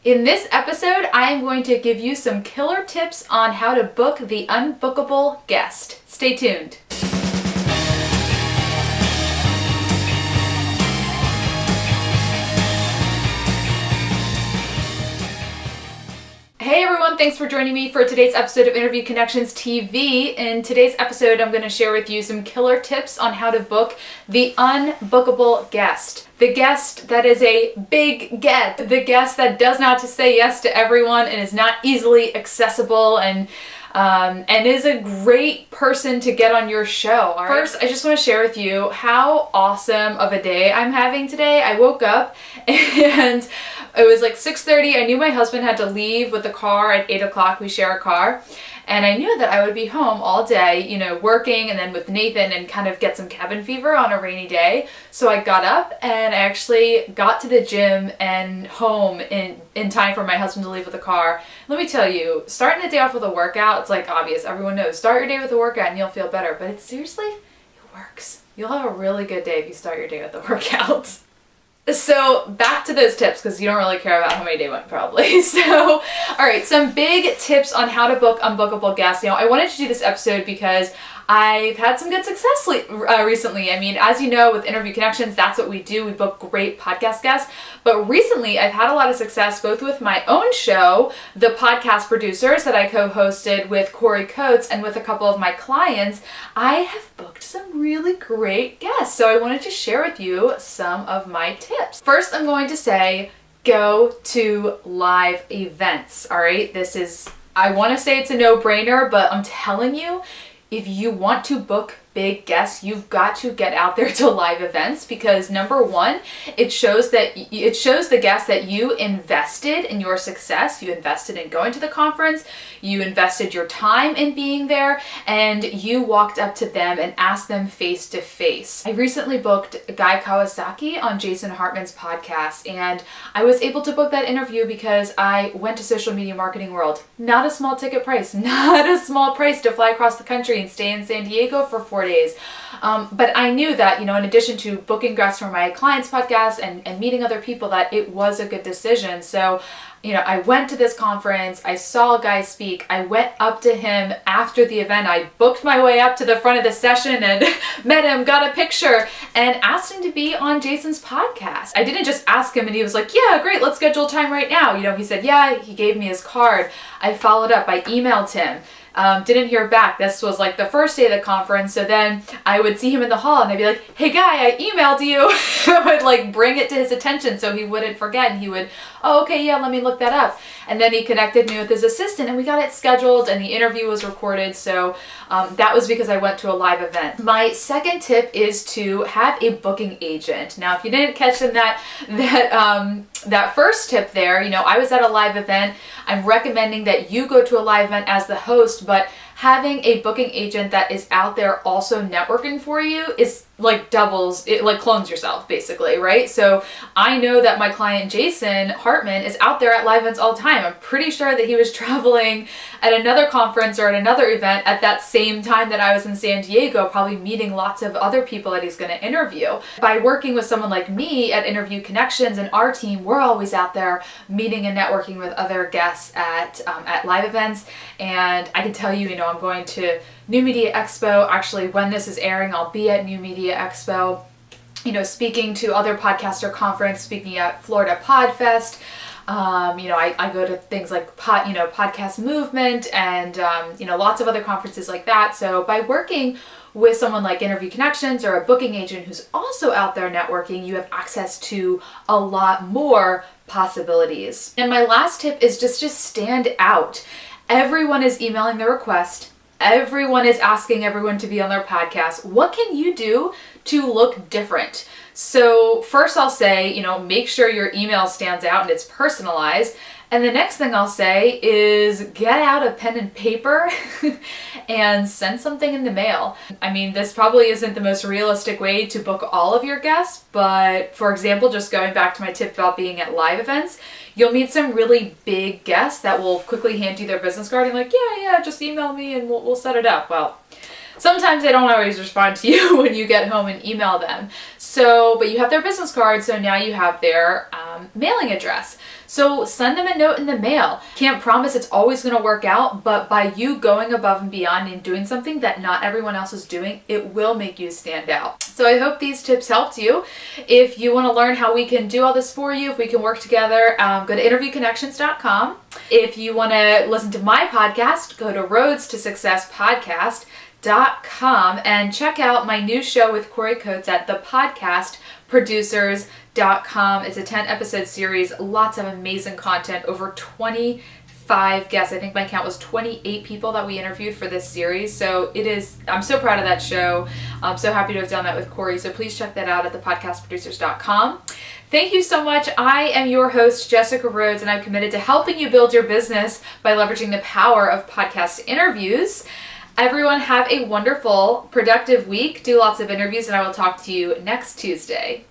In this episode, I am going to give you some killer tips on how to book the unbookable guest. Stay tuned. Hey everyone, thanks for joining me for today's episode of Interview Connections TV. In today's episode, I'm going to share with you some killer tips on how to book the unbookable guest. The guest that is a big get. The guest that does not say yes to everyone and is not easily accessible and is a great person to get on your show. All right? First, I just want to share with you how awesome of a day I'm having today. I woke up and it was like 6:30. I knew my husband had to leave with the car at 8 o'clock. We share a car. And I knew that I would be home all day, working and then with Nathan and kind of get some cabin fever on a rainy day. So I got up and I actually got to the gym and home in time for my husband to leave with the car. Let me tell you, starting the day off with a workout, it's like obvious. Everyone knows. Start your day with a workout and you'll feel better. But it works. You'll have a really good day if you start your day with a workout. So back to those tips, because you don't really care about how my day went probably. So, all right, some big tips on how to book unbookable guests. I wanted to do this episode because I've had some good success recently. I mean, as you know, with Interview Connections, that's what we do. We book great podcast guests. But recently, I've had a lot of success both with my own show, The Podcast Producers, that I co-hosted with Corey Coates, and with a couple of my clients. I have booked some really great guests. So I wanted to share with you some of my tips. First, I'm going to say, go to live events. All right, I want to say it's a no-brainer, but I'm telling you, if you want to book big guests, you've got to get out there to live events, because number one, it shows the guests that you invested in your success. You invested in going to the conference, you invested your time in being there, and you walked up to them and asked them face to face. I recently booked Guy Kawasaki on Jason Hartman's podcast, and I was able to book that interview because I went to Social Media Marketing World. Not a small ticket price, not a small price to fly across the country and stay in San Diego for 4 days. But I knew that, in addition to booking guests for my clients' podcasts and meeting other people, that it was a good decision. So, I went to this conference, I saw a guy speak, I went up to him after the event, I booked my way up to the front of the session and met him, got a picture, and asked him to be on Jason's podcast. I didn't just ask him and he was like, yeah, great, let's schedule time right now. He said, yeah, he gave me his card. I followed up, I emailed him. Didn't hear back. This was like the first day of the conference. So then I would see him in the hall and I'd be like, hey Guy, I emailed you. I would bring it to his attention so he wouldn't forget, and he would, oh, okay, yeah, let me look that up. And then he connected me with his assistant and we got it scheduled and the interview was recorded. So that was because I went to a live event. My second tip is to have a booking agent. Now, if you didn't catch in that first tip there, I was at a live event. I'm recommending that you go to a live event as the host, but having a booking agent that is out there also networking for you is clones yourself basically, right? So I know that my client Jason Hartman is out there at live events all the time. I'm pretty sure that he was traveling at another conference or at another event at that same time that I was in San Diego, probably meeting lots of other people that he's going to interview. By working with someone like me at Interview Connections and our team, we're always out there meeting and networking with other guests at live events. And I can tell you, I'm going to New Media Expo. Actually, when this is airing, I'll be at New Media Expo, speaking to other podcaster conference, speaking at Florida PodFest. I go to things like Podcast Movement and, lots of other conferences like that. So by working with someone like Interview Connections or a booking agent who's also out there networking, you have access to a lot more possibilities. And my last tip is just stand out. Everyone is emailing their request. Everyone is asking everyone to be on their podcast. What can you do to look different? So first I'll say, make sure your email stands out and it's personalized. And the next thing I'll say is get out a pen and paper and send something in the mail. I mean, this probably isn't the most realistic way to book all of your guests, but for example, just going back to my tip about being at live events, you'll meet some really big guests that will quickly hand you their business card and just email me and we'll set it up. Well, Sometimes they don't always respond to you when you get home and email them. So, but you have their business card, so now you have their mailing address. So send them a note in the mail. Can't promise it's always going to work out, but by you going above and beyond and doing something that not everyone else is doing, it will make you stand out. So I hope these tips helped you. If you want to learn how we can do all this for you, if we can work together, go to interviewconnections.com. If you want to listen to my podcast, go to roads-to-success-podcast.com and check out my new show with Corey Coates at thepodcastproducers.com. It's a 10-episode series, lots of amazing content, over 25 guests. I think my count was 28 people that we interviewed for this series. So I'm so proud of that show. I'm so happy to have done that with Corey. So please check that out at thepodcastproducers.com. Thank you so much. I am your host, Jessica Rhodes, and I'm committed to helping you build your business by leveraging the power of podcast interviews. Everyone have a wonderful, productive week. Do lots of interviews, and I will talk to you next Tuesday.